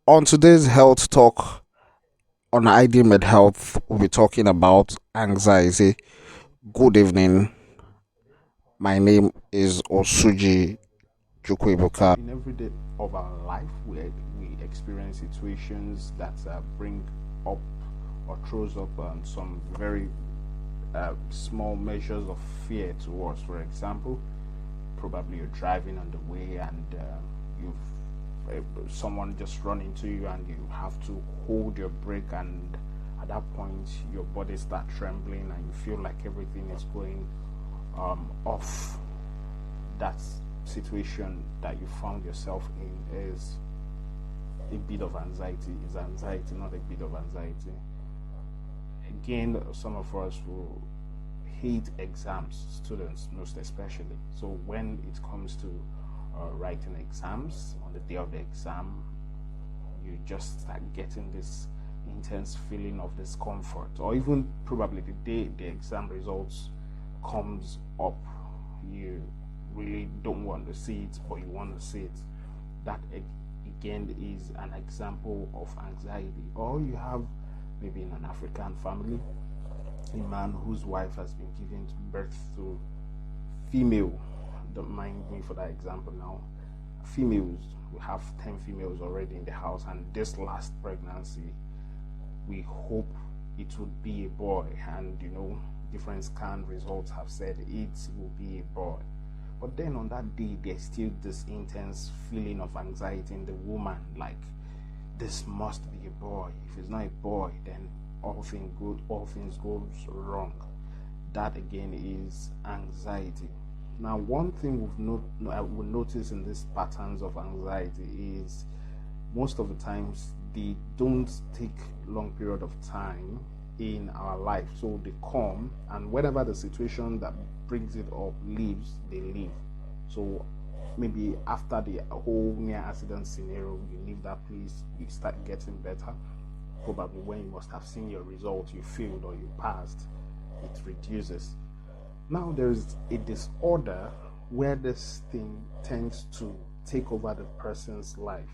On today's health talk on ID Med Health, we'll be talking about anxiety. Good evening. My name is Osuji Chukwibuka. In every day of our life, we experience situations that bring up or throws up some very small measures of fear to us. For example, probably you're driving on the way and someone just run into you and you have to hold your brake, and at that point your body starts trembling and you feel like everything is going off. That situation that you found yourself in is a bit of anxiety. Is anxiety, not a bit of anxiety. Again, some of us will hate exams, students most especially. So when it comes to writing exams, on the day of the exam, you just start getting this intense feeling of discomfort, or even probably the day the exam results comes up, you really don't want to see it, but you want to see it. That again is an example of anxiety. Or you have maybe in an African family a man whose wife has been giving birth to female. Don't mind me for that example now. Females, we have 10 females already in the house, and this last pregnancy we hope it would be a boy, and different scan results have said it will be a boy. But then on that day there's still this intense feeling of anxiety in the woman, like this must be a boy. If it's not a boy, then all things goes wrong. That again is anxiety. Now, one thing we'll notice in these patterns of anxiety is most of the times they don't take long period of time in our life. So they come, and whenever the situation that brings it up leaves, they leave. So maybe after the whole near accident scenario, you leave that place, you start getting better. Probably when you must have seen your result, you failed or you passed, it reduces. Now there's a disorder where this thing tends to take over the person's life,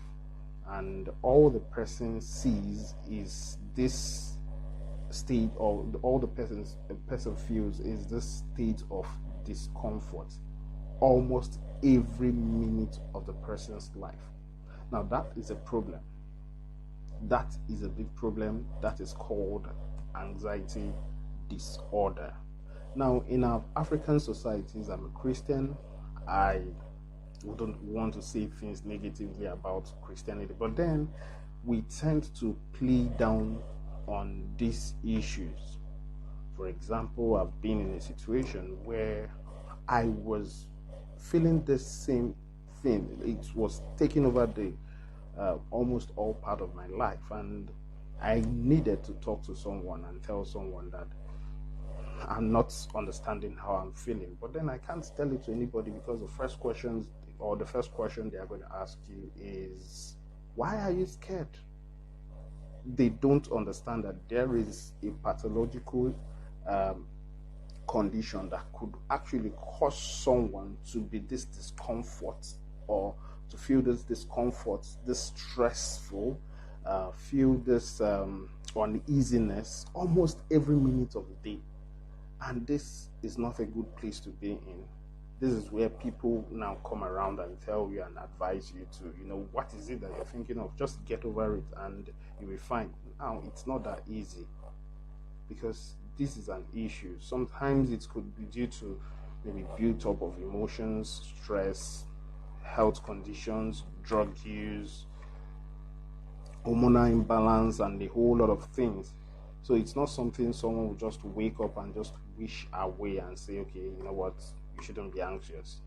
and all the person sees is this state, or all the person feels is this state of discomfort almost every minute of the person's life. Now that is a problem. That is a big problem. That is called anxiety disorder. Now, in our African societies, I'm a Christian. I wouldn't want to say things negatively about Christianity, but then we tend to play down on these issues. For example, I've been in a situation where I was feeling the same thing. It was taking over the almost all part of my life, and I needed to talk to someone and tell someone that I'm not understanding how I'm feeling. But then I can't tell it to anybody, because the first question they are going to ask you is, why are you scared? They don't understand that there is a pathological condition that could actually cause someone to be this discomfort, or to feel this discomfort, this stressful, feel this uneasiness almost every minute of the day. And this is not a good place to be in. This is where people now come around and tell you and advise you to, what is it that you're thinking of? Just get over it and you'll be fine. Now, it's not that easy, because this is an issue. Sometimes it could be due to maybe built up of emotions, stress, health conditions, drug use, hormonal imbalance, and a whole lot of things. So it's not something someone will just wake up and just wish away and say, okay, you know what, you shouldn't be anxious.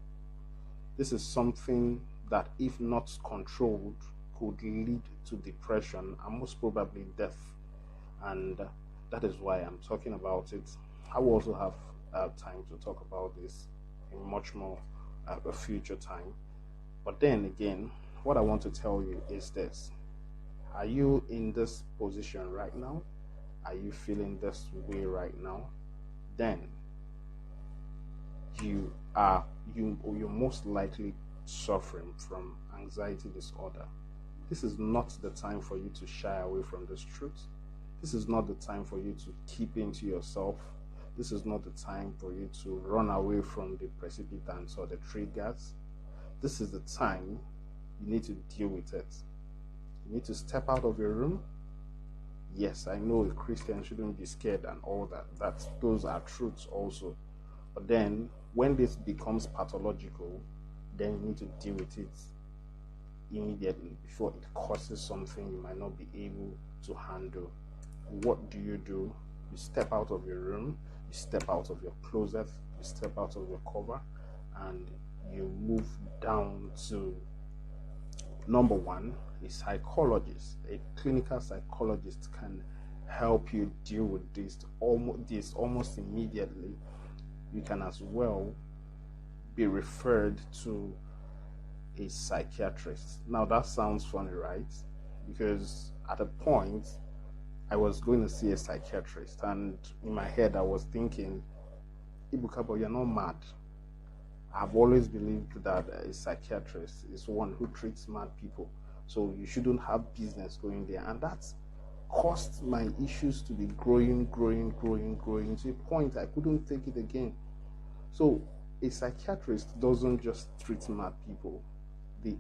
This is something that, if not controlled, could lead to depression and most probably death. And that is why I'm talking about it. I will also have time to talk about this in much more a future time. But then again, what I want to tell you is this. Are you in this position right now? Are you feeling this way right now? Then you're most likely suffering from anxiety disorder. This is not the time for you to shy away from this truth. This is not the time for you to keep into yourself. This is not the time for you to run away from the precipitants or the triggers. This is the time you need to deal with it. You need to step out of your room. Yes, I know a Christian shouldn't be scared and all that. Those are truths also. But then when this becomes pathological, then you need to deal with it immediately before it causes something you might not be able to handle. What do? You step out of your room, you step out of your closet, you step out of your cover, and you move down to number one. A psychologist, a clinical psychologist, can help you deal with this almost immediately. You can as well be referred to a psychiatrist. Now that sounds funny, right? Because at a point I was going to see a psychiatrist, and in my head I was thinking, Ibukabo, you're not mad. I've always believed that a psychiatrist is one who treats mad people, so you shouldn't have business going there. And that's caused my issues to be growing to a point I couldn't take it again. So a psychiatrist doesn't just treat mad people. They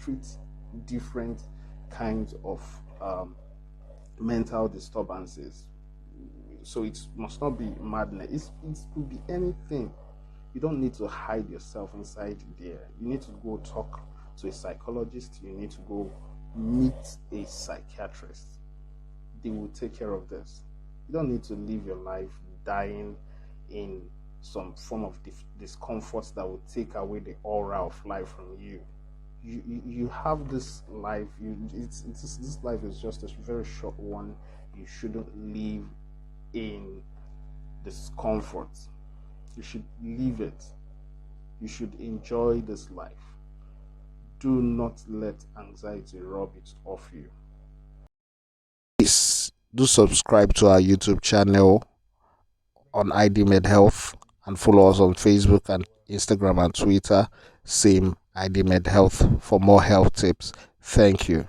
treat different kinds of mental disturbances. So it must not be madness. It could be anything. You don't need to hide yourself inside there. You need to go talk to a psychologist. You need to go meet a psychiatrist. They will take care of this. You don't need to live your life dying in some form of discomfort that will take away the aura of life from you. You have this life. This life is just a very short one. You shouldn't live in discomfort. You should live it. You should enjoy this life. Do not let anxiety rob it off you. Please do subscribe to our YouTube channel on ID Med Health, and follow us on Facebook and Instagram and Twitter. Same ID Med Health for more health tips. Thank you.